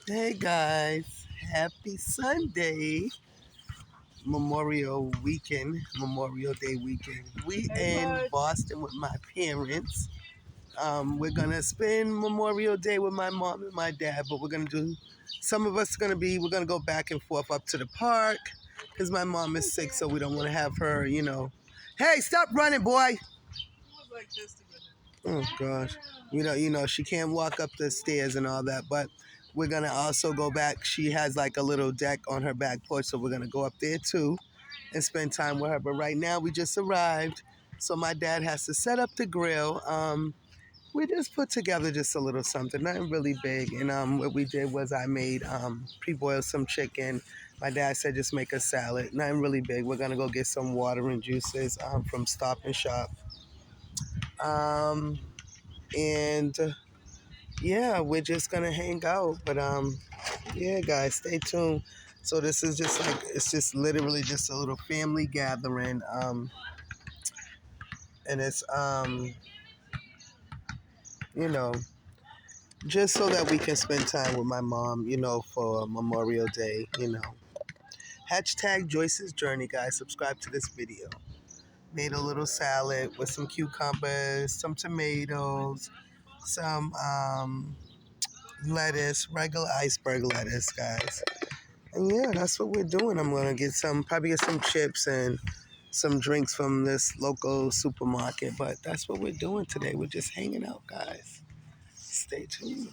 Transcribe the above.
Hey guys, happy Sunday, Memorial Day weekend. We in Boston with my parents. We're gonna spend Memorial Day with my mom and my dad, but we're gonna do. Some of us are we're gonna go back and forth up to the park because my mom is sick, so we don't want to have her. Hey, stop running, boy! Oh gosh, she can't walk up the stairs and all that, but we're gonna also go back. She has like a little deck on her back porch, so we're gonna go up there too and spend time with her. But right now we just arrived, so my dad has to set up the grill. We just put together just a little something, nothing really big. And what we did was I made pre-boiled some chicken. My dad said just make a salad, nothing really big. We're gonna go get some water and juices from Stop and Shop. Um, and yeah, we're just gonna hang out. But yeah, guys, stay tuned. So this is just like it's just literally just a little family gathering. And it's you know, just so that we can spend time with my mom, for Memorial Day. Hashtag Joyce's Journey, guys. Subscribe to this video. Made a little salad with some cucumbers, some tomatoes, some lettuce, regular iceberg lettuce, guys. And yeah, that's what we're doing. I'm gonna probably get some chips and some drinks from this local supermarket. But that's what we're doing today. We're just hanging out, guys. Stay tuned.